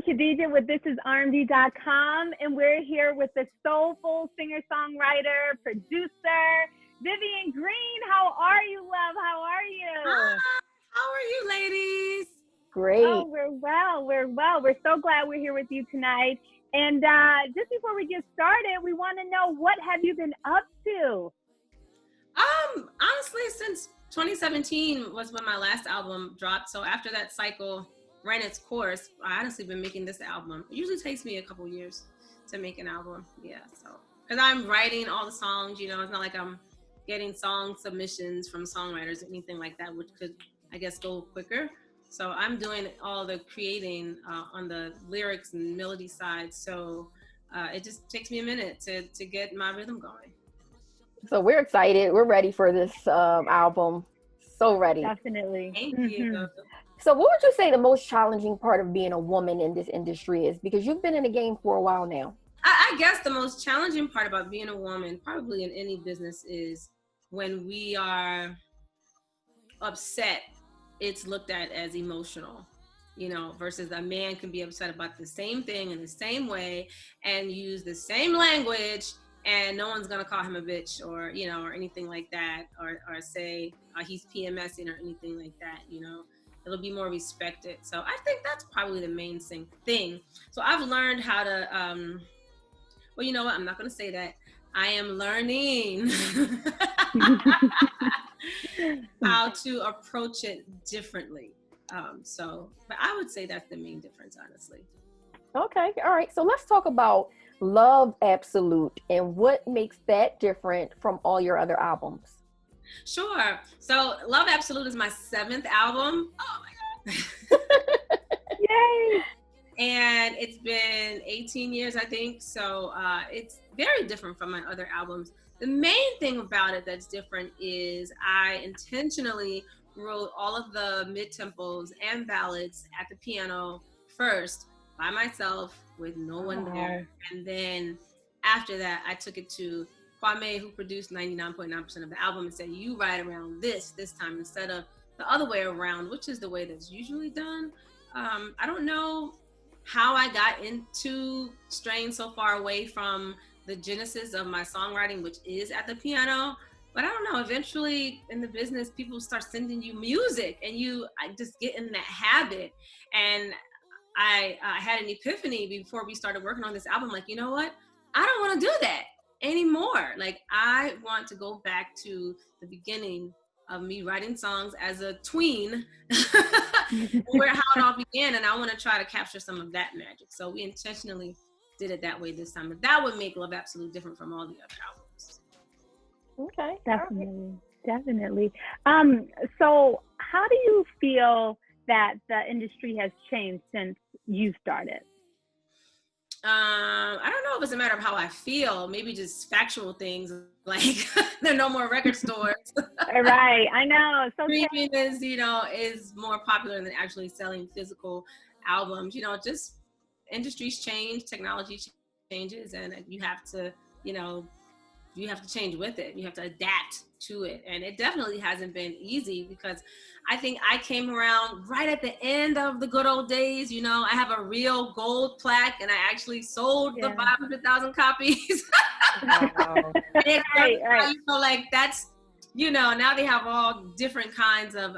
Khadija with thisisrmd.com, and we're here with the soulful singer-songwriter, producer, Vivian Green. How are you, love? How are you? Hi. How are you, ladies? Great. Oh, we're well. We're so glad we're here with you tonight. And just before we get started, we want to know, what have you been up to? Honestly, since 2017 was when my last album dropped. So after that cycle ran its course, I honestly been making this album. It usually takes me a couple years to make an album. Yeah, so because I'm writing all the songs, you know, it's not like I'm getting song submissions from songwriters or anything like that, which could, I guess, go quicker. So I'm doing all the creating on the lyrics and melody side. So it just takes me a minute to get my rhythm going. So we're excited. We're ready for this album. So ready. Definitely. Thank you. So what would you say the most challenging part of being a woman in this industry is? Because you've been in the game for a while now. I guess the most challenging part about being a woman, probably in any business, is when we are upset, it's looked at as emotional, you know, versus a man can be upset about the same thing in the same way and use the same language, and no one's gonna call him a bitch or, you know, or anything like that, or say he's PMSing or anything like that, you know. It'll be more respected. So I think that's probably the main thing. So I've learned how to, well, you know what? I'm not going to say that. I am learning how to approach it differently. But I would say that's the main difference, honestly. Okay. All right. So let's talk about Love Absolute and what makes that different from all your other albums. Sure. So Love Absolute is my 7th album. Oh my God. Yay. And it's been 18 years, I think. So it's very different from my other albums. The main thing about it that's different is I intentionally wrote all of the mid-tempos and ballads at the piano first by myself with no one there. And then after that, I took it to Kwame, who produced 99.9% of the album, and said, you write around this time instead of the other way around, which is the way that's usually done. I don't know how I got into straying so far away from the genesis of my songwriting, which is at the piano. But I don't know, eventually in the business, people start sending you music and I just get in that habit. And I had an epiphany before we started working on this album, like, you know what? I don't want to do that anymore. Like, I want to go back to the beginning of me writing songs as a tween, where how it all began, and I want to try to capture some of that magic. So we intentionally did it that way this time, but that would make Love Absolute different from all the other albums. Okay, definitely. So how do you feel that the industry has changed since you started? I don't know if it's a matter of how I feel, maybe just factual things, like there are no more record stores. Right, I know. So streaming is more popular than actually selling physical albums. You know, just industries change, technology changes, and you have to change with it. You have to adapt to it. And it definitely hasn't been easy, because I think I came around right at the end of the good old days. You know, I have a real gold plaque, and I actually sold the 500,000 copies. Wow. Right. So like that's, you know, now they have all different kinds of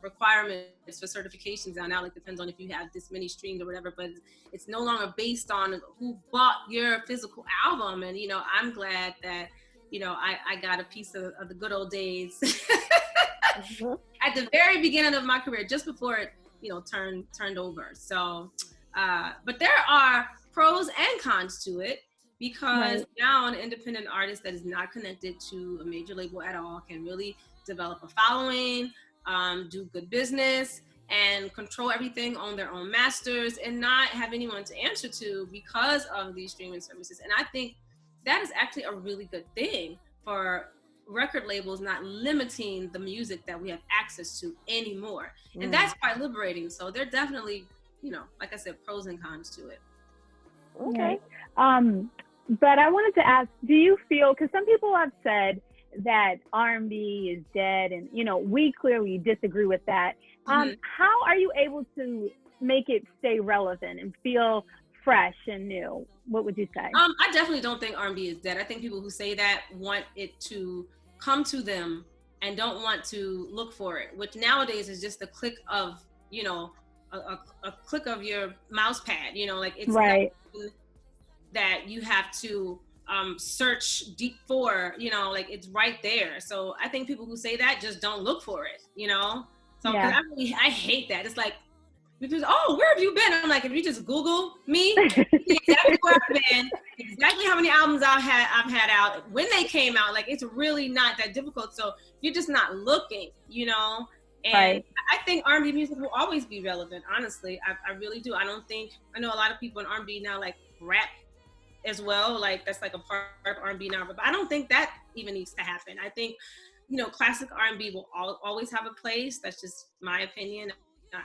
requirements for certifications now. Now it depends on if you have this many streams or whatever, but it's no longer based on who bought your physical album. And, you know, I'm glad that, you know, I got a piece of the good old days at the very beginning of my career, just before it, you know, turned over. So, but there are pros and cons to it, because now an independent artist that is not connected to a major label at all can really develop a following, do good business, and control everything on their own masters, and not have anyone to answer to because of these streaming services. And I think that is actually a really good thing for record labels, not limiting the music that we have access to anymore. And that's quite liberating. So there are definitely, you know, like I said, pros and cons to it. Okay. But I wanted to ask, do you feel, because some people have said that R&B is dead, and, you know, we clearly disagree with that. How are you able to make it stay relevant and feel fresh and new? What would you say? I definitely don't think R&B is dead. I think people who say that want it to come to them and don't want to look for it, which nowadays is just a click of, you know, a click of your mouse pad, you know, like it's right. that you have to search deep for, you know, like it's right there. So I think people who say that just don't look for it, you know? So Yeah. I hate that. It's like, because, oh, where have you been? I'm like, if you just Google me, exactly where I've been, exactly how many albums I've had out, when they came out, like it's really not that difficult. So you're just not looking, you know? And right. I think R&B music will always be relevant, honestly. I really do. I know a lot of people in R&B now like rap as well, like that's like a part of R&B now, but I don't think that even needs to happen. I think, you know, classic R&B will always have a place. That's just my opinion.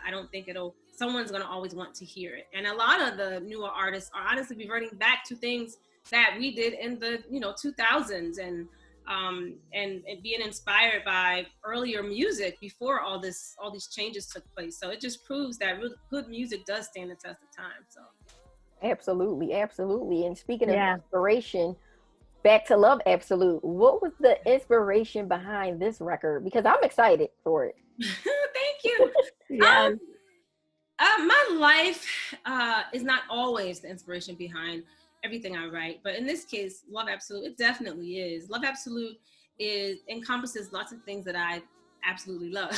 I don't think someone's going to always want to hear it. And a lot of the newer artists are honestly reverting back to things that we did in the, you know, 2000s and being inspired by earlier music before all these changes took place. So it just proves that good music does stand the test of time. So. Absolutely. And speaking of inspiration, back to Love Absolute, what was the inspiration behind this record? Because I'm excited for it. Thank you. Yes. My life is not always the inspiration behind everything I write, but in this case, Love Absolute, it definitely is. Love Absolute encompasses lots of things that I absolutely love.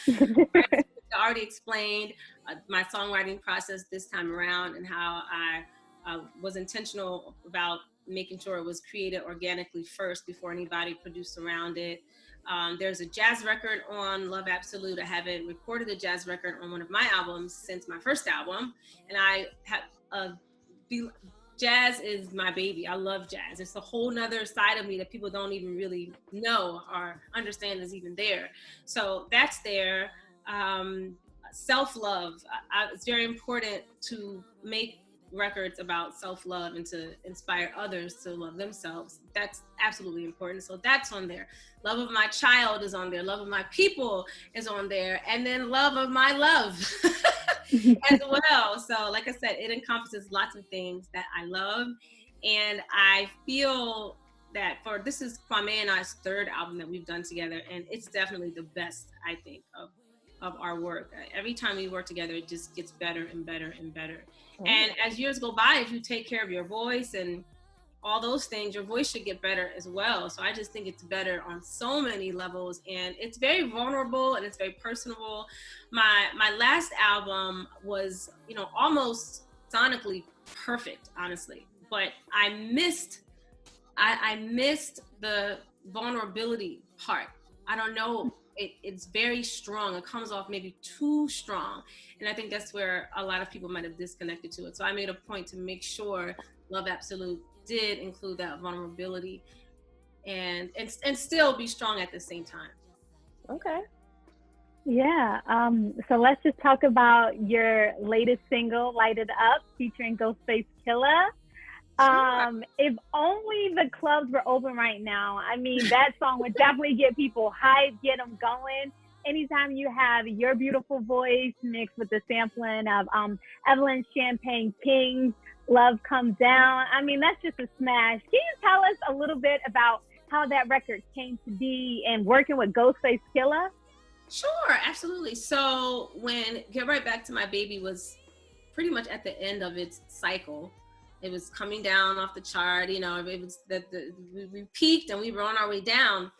I already explained my songwriting process this time around and how I was intentional about making sure it was created organically first before anybody produced around it. There's a jazz record on Love Absolute. I haven't recorded a jazz record on one of my albums since my first album. And I have jazz is my baby. I love jazz. It's a whole nother side of me that people don't even really know or understand is even there. So that's there. Self-love. It's very important to make records about self-love and to inspire others to love themselves. That's absolutely important. So that's on there. Love of my child is on there. Love of my people is on there. And then love of my love as well. So like I said, it encompasses lots of things that I love. And I feel that this is Kwame and I's third album that we've done together. And it's definitely the best, I think, of our work. Every time we work together, it just gets better and better and better. And as years go by, if you take care of your voice and all those things, your voice should get better as well. So I just think it's better on so many levels, and it's very vulnerable and it's very personable. My last album was, you know, almost sonically perfect, honestly, but I missed the vulnerability part. I don't know. It's very strong. It comes off maybe too strong. And I think that's where a lot of people might have disconnected to it. So I made a point to make sure Love Absolute did include that vulnerability and still be strong at the same time. Okay. Yeah. So let's just talk about your latest single, Light It Up, featuring Ghostface Killah. If only the clubs were open right now. I mean, that song would definitely get people hyped, get them going. Anytime you have your beautiful voice mixed with the sampling of Evelyn Champagne King's Love Comes Down, I mean, that's just a smash. Can you tell us a little bit about how that record came to be and working with Ghostface Killah? Sure, absolutely. So when Get Right Back to My Baby was pretty much at the end of its cycle, it was coming down off the chart, you know, it was we peaked and we were on our way down.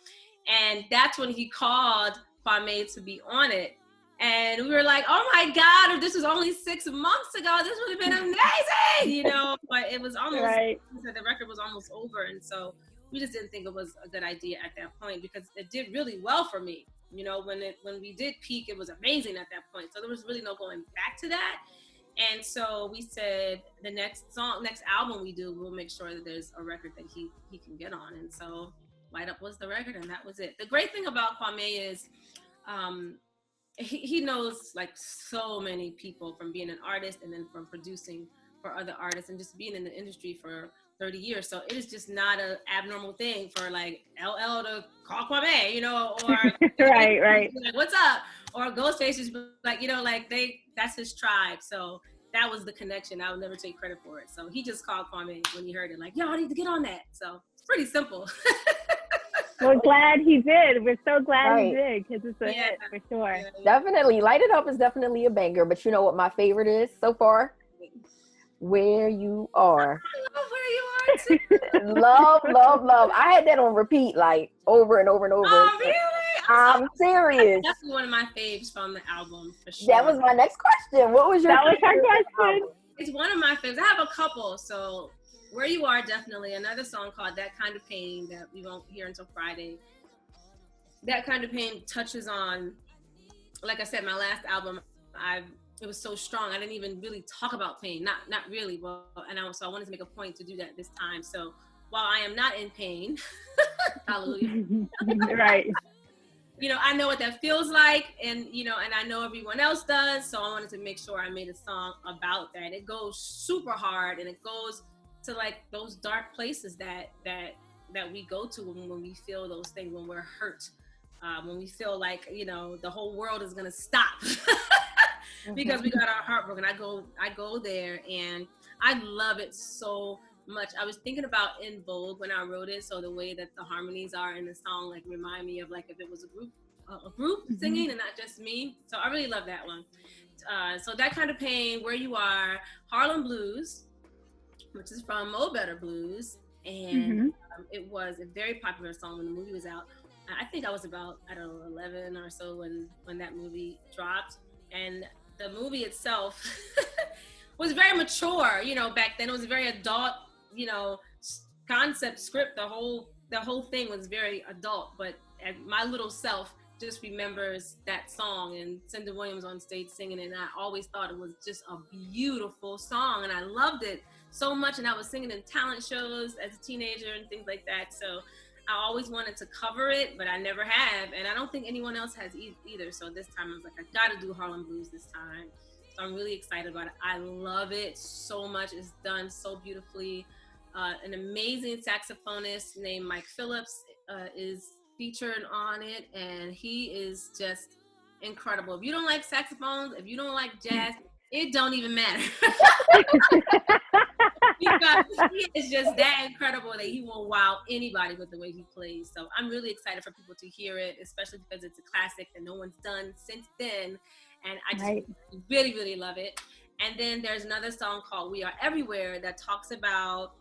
And that's when he called Kwame to be on it. And we were like, oh my God, if this was only 6 months ago, this would have been amazing, you know, but it was almost, right. The record was almost over. And so we just didn't think it was a good idea at that point because it did really well for me. You know, when we did peak, it was amazing at that point. So there was really no going back to that. And so we said the next album we do, we'll make sure that there's a record that he can get on. And so Light Up was the record, and that was it. The great thing about Kwame is he knows like so many people from being an artist and then from producing for other artists and just being in the industry for 30 years. So it is just not an abnormal thing for like LL to call Kwame, you know, or right. Like, what's up? or Ghostface is like, like that's his tribe. So that was the connection. I would never take credit for it. So he just called Kwame when he heard it, like, yo, I need to get on that. So it's pretty simple. We're glad he did. We're so glad he did, because it's a hit for sure. Yeah. Definitely. Light It Up is definitely a banger, but you know what my favorite is so far? Where You Are. I love Where You Are too. Love, love, love. I had that on repeat, like, over and over and over. Oh, really? I'm serious. That's definitely one of my faves from the album, for sure. That was my next question. What was your That was her question. It's one of my faves. I have a couple. So Where You Are, definitely. Another song called That Kind of Pain that we won't hear until Friday. That Kind of Pain touches on, like I said, my last album, it was so strong. I didn't even really talk about pain. Not really. Well, so I wanted to make a point to do that this time. So while I am not in pain, hallelujah. Right. I know what that feels like, and and I know everyone else does, so I wanted to make sure I made a song about that. It goes super hard, and it goes to like those dark places that we go to when we feel those things, when we're hurt, when we feel like the whole world is gonna stop because we got our heart broken. I go there, and I love it so much. I was thinking about In Vogue when I wrote it, so the way that the harmonies are in the song like remind me of like if it was a group singing and not just me. So I really love that one. So That Kind of Pain, Where You Are, Harlem Blues, which is from Mo Better Blues, and it was a very popular song when the movie was out. I think I was about 11 or so when that movie dropped, and the movie itself was very mature. Back then it was a very adult concept script. The whole thing was very adult, but my little self just remembers that song and Cindy Williams on stage singing it, and I always thought it was just a beautiful song, and I loved it so much, and I was singing in talent shows as a teenager and things like that. So I always wanted to cover it, but I never have, and I don't think anyone else has either. So this time I was like, I gotta do Harlem Blues this time. So I'm really excited about it. I love it so much. It's done so beautifully. An amazing saxophonist named Mike Phillips is featured on it, and he is just incredible. If you don't like saxophones, if you don't like jazz, it don't even matter. He is just that incredible that he will wow anybody with the way he plays. So I'm really excited for people to hear it, especially because it's a classic that no one's done since then. And I just really, really love it. And then there's another song called We Are Everywhere that talks about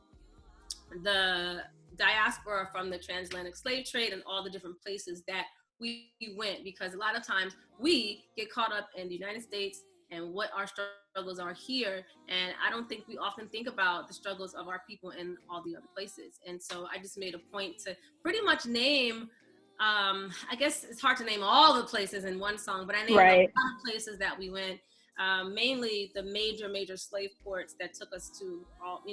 the diaspora from the transatlantic slave trade and all the different places that we went, because a lot of times we get caught up in the United States and what our struggles are here, and I don't think we often think about the struggles of our people in all the other places. And so I just made a point to pretty much name, I guess it's hard to name all the places in one song, but I named a lot of places that we went, mainly the major slave ports that took us to all,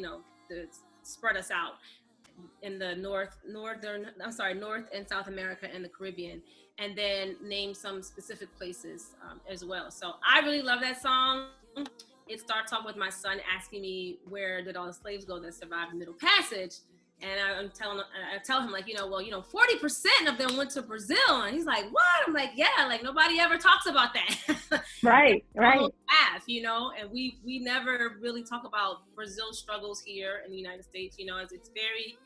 to spread us out in the North and South America and the Caribbean, and then name some specific places as well. So I really love that song. It starts off with my son asking me, where did all the slaves go that survived the Middle Passage? And I tell him like, 40% of them went to Brazil. And he's like, what? I'm like, yeah, like nobody ever talks about that. Right. And we never really talk about Brazil's struggles here in the United States. It's very,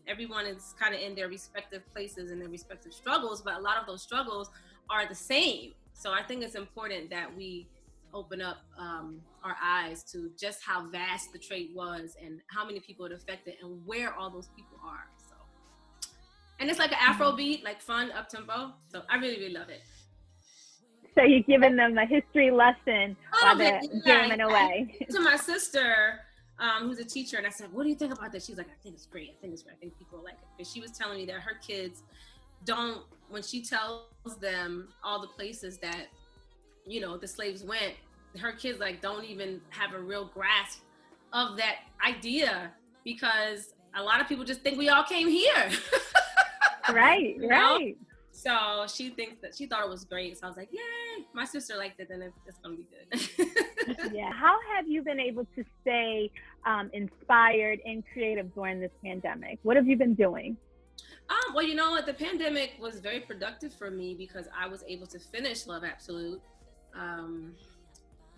everyone is kind of in their respective places and their respective struggles, but a lot of those struggles are the same. So I think it's important that we open up our eyes to just how vast the trade was and how many people it affected and where all those people are. So, and it's like an Afro beat, like fun, up tempo. So I really, really love it. So you're giving them a history lesson while they're jamming away. To my sister, who's a teacher, and I said, what do you think about this? She's like, I think it's great. I think people like it. Because she was telling me that her kids don't, when she tells them all the places that, the slaves went, her kids like don't even have a real grasp of that idea, because a lot of people just think we all came here. Right. So she thought it was great. So I was like, yay, my sister liked it, then it's gonna be good. Yeah. How have you been able to stay inspired and creative during this pandemic? What have you been doing? Well, you know what? The pandemic was very productive for me because I was able to finish Love Absolute. Um,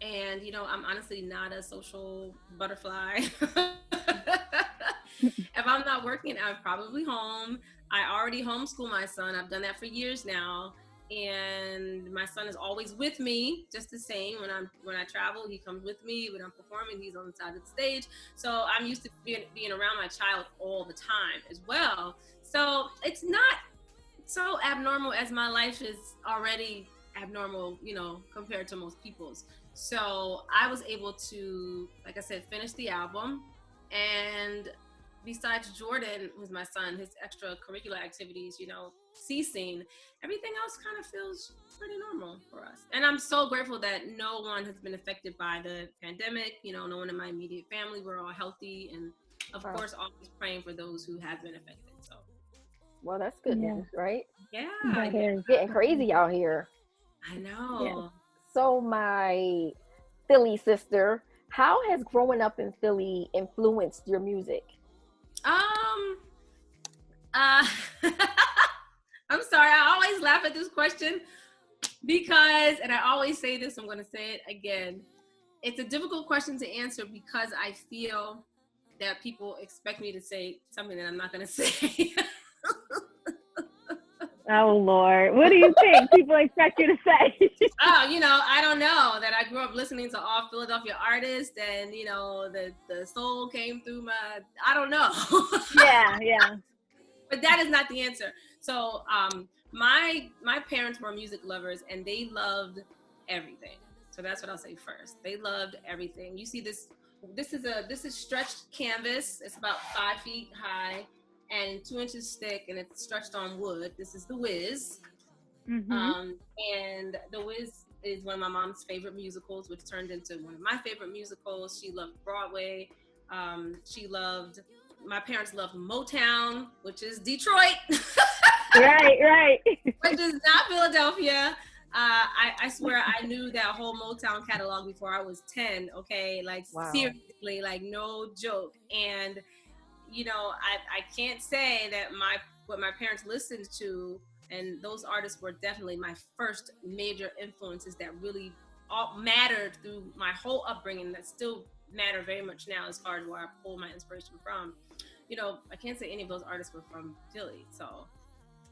and, you know, I'm honestly not a social butterfly. If I'm not working, I'm probably home. I already homeschool my son. I've done that for years now. And my son is always with me, just the same. When I travel, he comes with me. When I'm performing, he's on the side of the stage. So I'm used to being around my child all the time as well. So it's not so abnormal as my life is already abnormal, you know, compared to most people's. So I was able to, like I said, finish the album. And besides Jordan, who's my son, his extracurricular activities, you know, ceasing, everything else kind of feels pretty normal for us. And I'm so grateful that no one has been affected by the pandemic. You know, no one in my immediate family. We're all healthy. And of course, always praying for those who have been affected. So. Well, that's good news, right? Yeah. It's getting crazy out here. I know. Yeah. So my Philly sister, how has growing up in Philly influenced your music? I'm sorry, I always laugh at this question because, and I always say this, I'm going to say it again. It's a difficult question to answer because I feel that people expect me to say something that I'm not going to say. Oh, Lord. What do you think people expect you to say? Oh, you know, I don't know. That I grew up listening to all Philadelphia artists and, you know, the soul came through I don't know. Yeah. But that is not the answer. So my parents were music lovers and they loved everything. So that's what I'll say first. They loved everything. You see this is stretched canvas. It's about 5 feet high and 2 inches thick, and it's stretched on wood. This is The Wiz. Mm-hmm. And The Wiz is one of my mom's favorite musicals, which turned into one of my favorite musicals. She loved Broadway. My parents loved Motown, which is Detroit. Right. Which is not Philadelphia. I swear I knew that whole Motown catalog before I was 10, okay? Like, seriously, like, no joke. And you know, I can't say that what my parents listened to, and those artists were definitely my first major influences that really all mattered through my whole upbringing, that still matter very much now as far as where I pull my inspiration from. You know, I can't say any of those artists were from Philly. So,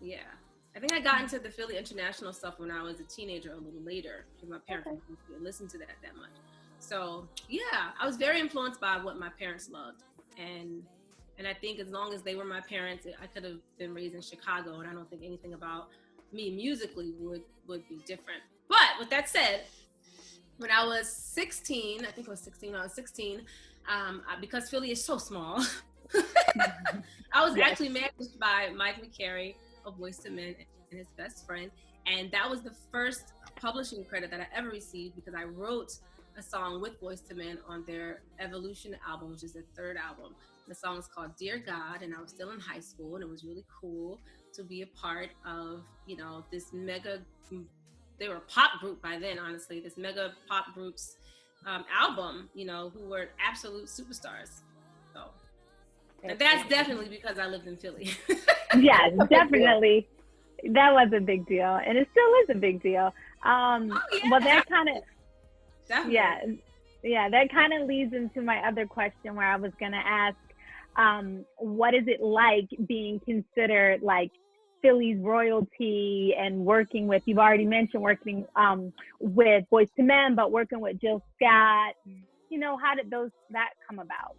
yeah. I think I got into the Philly international stuff when I was a teenager, a little later, because my parents didn't listen to that much. So, yeah, I was very influenced by what my parents loved. And I think as long as they were my parents, I could have been raised in Chicago, and I don't think anything about me musically would be different. But with that said, when I was 16, I think I was 16 when I was 16, because Philly is so small, I was actually managed by Mike McCary of Boyz II Men and his best friend. And that was the first publishing credit that I ever received because I wrote a song with Boyz II Men on their Evolution album, which is their third album. The song is called Dear God, and I was still in high school, and it was really cool to be a part of, you know, this mega, they were a pop group by then, honestly, this mega pop group's album, you know, who were absolute superstars. So, and that's definitely because I lived in Philly. Yeah, definitely. That was a big deal, and it still is a big deal. Well, that kind of, yeah, that kind of leads into my other question where I was going to ask, what is it like being considered like Philly's royalty and working with, you've already mentioned working with Boyz II Men, but working with Jill Scott, you know, how did that come about?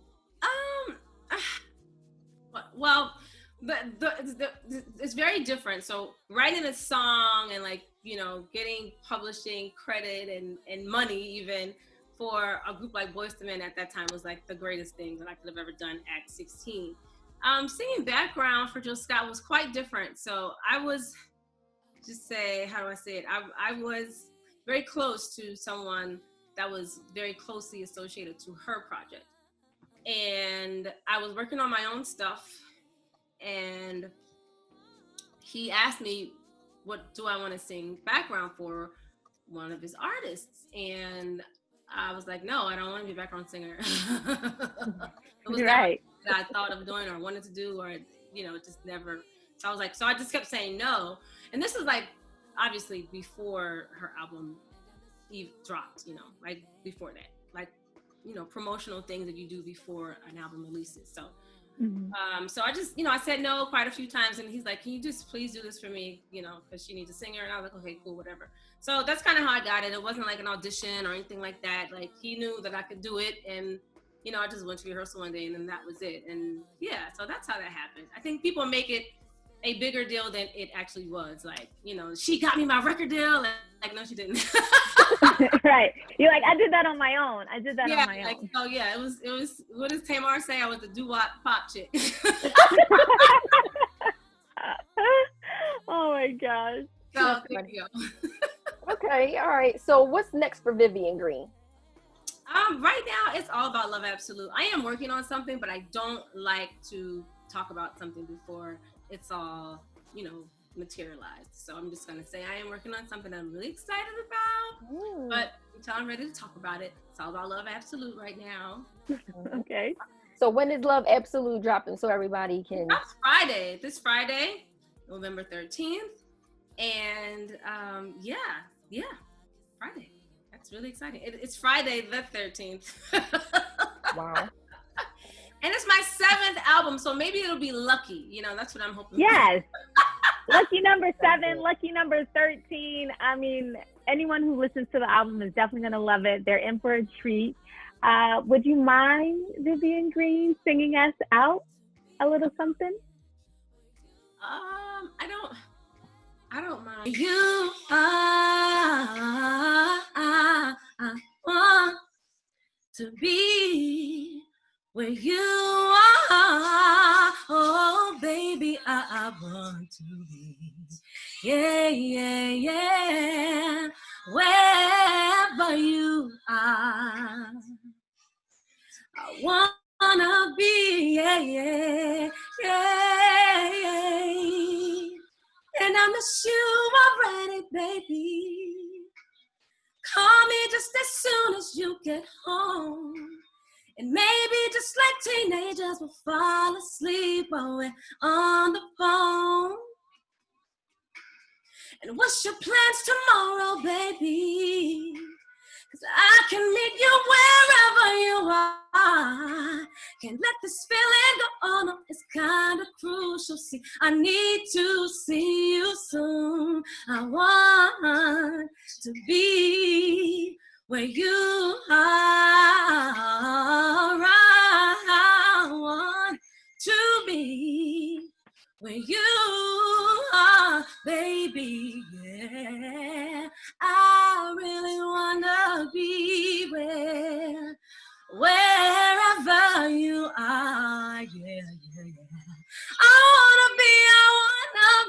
Well, it's very different. So writing a song and, like, you know, getting publishing credit and money even for a group like Boyz II Men at that time was like the greatest thing that I could have ever done at 16. Singing background for Jill Scott was quite different. So I was, how do I say it? I was very close to someone that was very closely associated to her project. And I was working on my own stuff, and he asked me, what do I want to sing background for one of his artists? And I was like, no, I don't want to be a background singer. It was right. That I thought of doing or wanted to do, or, you know, just never So I was like, so I just kept saying no. And this is like, obviously before her album dropped, you know, like before that, like, you know, promotional things that you do before an album releases. So, so I just, you know, I said no quite a few times, and he's like, can you just please do this for me, you know, because she needs a singer. And I was like, okay, cool, whatever. So that's kind of how I got it. It wasn't like an audition or anything like that. Like, he knew that I could do it, and, you know, I just went to rehearsal one day, and then that was it. And yeah, so that's how that happened. I think people make it a bigger deal than it actually was. Like, you know, she got me my record deal. Like, no, she didn't. Right. You're like, I did that on my own. I did that on my own. Oh yeah, it was, what does Tamar say? I was the doo-wop pop chick. Oh my gosh. So there you go. Okay, all right. So what's next for Vivian Green? Right now it's all about Love Absolute. I am working on something, but I don't like to talk about something before it's all, you know, materialized. So I'm just gonna say I am working on something I'm really excited about. But until I'm ready to talk about it, it's all about Love Absolute right now. Okay. So when is Love Absolute dropping so everybody can? That's Friday. This Friday, November 13th. And yeah, Friday. That's really exciting. It's Friday the 13th. Wow. And it's my 7th album, so maybe it'll be lucky. You know, that's what I'm hoping. Yes. Lucky number 7, lucky number 13. I mean, anyone who listens to the album is definitely going to love it. They're in for a treat. Would you mind, Vivian Green, singing us out a little something? I don't mind. You I want to be where you are. Oh, baby, I want to be. Yeah, yeah, yeah. Wherever you are, I wanna be. Yeah, yeah, yeah, yeah. And I miss you already, baby. Call me just as soon as you get home. And maybe just like teenagers, we'll fall asleep while we're on the phone. And what's your plans tomorrow, baby? 'Cause I can meet you wherever you are. Can't let this feeling go on, no, it's kind of crucial. See, I need to see you soon. I want to be where you are. I want to be where you are, baby, yeah. I really wanna be wherever you are, yeah, yeah, yeah. I wanna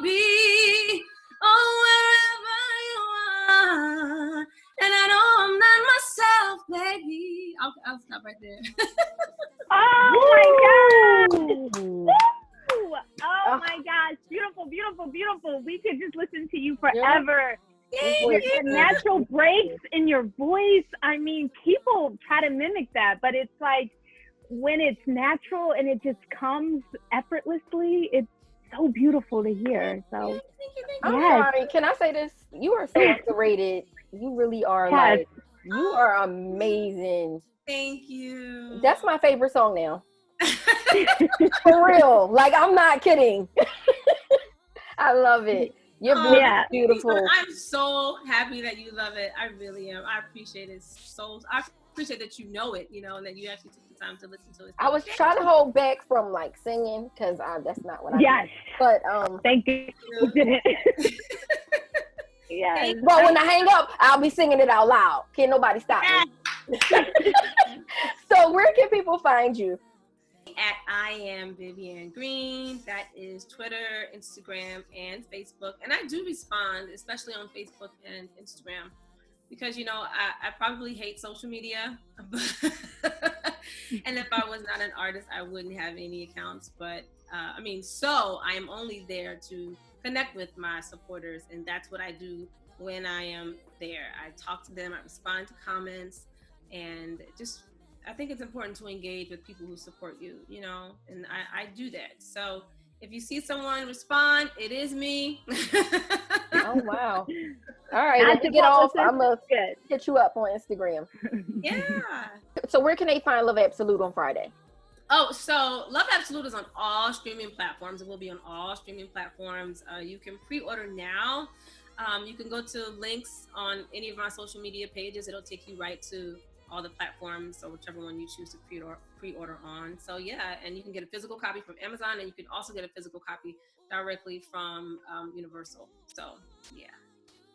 be, oh, wherever you are. And I know I'm not myself, baby. I'll stop right there. Oh my God! Oh my gosh, beautiful, beautiful, beautiful. We could just listen to you forever. Your natural breaks in your voice. I mean, people try to mimic that, but it's like when it's natural and it just comes effortlessly, it's so beautiful to hear. So, I'm sorry, can I say this? You are so underrated. You really are. Yes. Like, you are amazing. Thank you. That's my favorite song now. For real. Like, I'm not kidding. I love it. You're beautiful. I'm so happy that you love it. I really am. I appreciate it I appreciate that you know it, you know, and that you actually took the time to listen to it. I was trying to hold back from like singing because that's not what I do. But thank you. You didn't. Yeah. But when I hang up, I'll be singing it out loud. Can't nobody stop me. So where can people find you? At I am Vivian Green. That is Twitter, Instagram, and Facebook. And I do respond, especially on Facebook and Instagram, because, you know, I probably hate social media. And if I was not an artist, I wouldn't have any accounts. But so I am only there to connect with my supporters. And that's what I do when I am there. I talk to them, I respond to comments, and I think it's important to engage with people who support you, you know, and I do that. So If you see someone, respond. It is me. Oh, wow. All right, Not when we to get off, publicists, I'm going to good. hit you up on Instagram. Yeah. So where can they find Love Absolute on Friday? Oh, so Love Absolute is on all streaming platforms. It will be on all streaming platforms. You can pre-order now. You can go to links on any of my social media pages. It'll take you right to all the platforms, so whichever one you choose to pre-order on. So yeah, and you can get a physical copy from Amazon, and you can also get a physical copy directly from Universal. So yeah.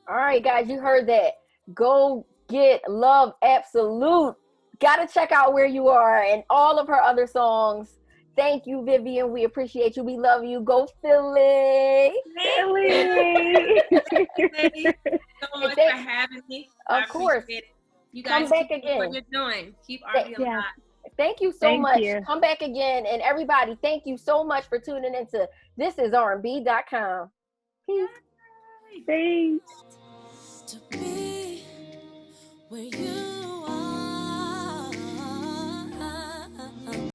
All right, guys, you heard that. Go get Love Absolute. Gotta check out Where You Are and all of her other songs. Thank you, Vivian. We appreciate you. We love you. Go Philly. Philly. Thank you so much for having me. Of course. Appreciate it. You guys come back keep again. doing what you're doing. Keep R&B alive. Thank you so much. Come back again. And everybody, thank you so much for tuning into thisisrnb.com. Peace. Thanks.